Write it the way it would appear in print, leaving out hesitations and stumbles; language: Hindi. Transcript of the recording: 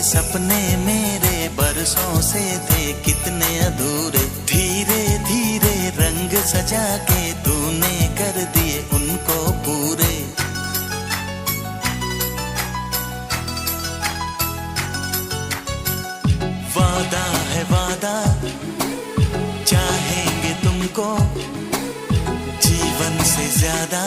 सपने मेरे बरसों से थे कितने अधूरे, धीरे धीरे रंग सजा के तूने कर दिए उनको पूरे। वादा है वादा, चाहेंगे तुमको जीवन से ज्यादा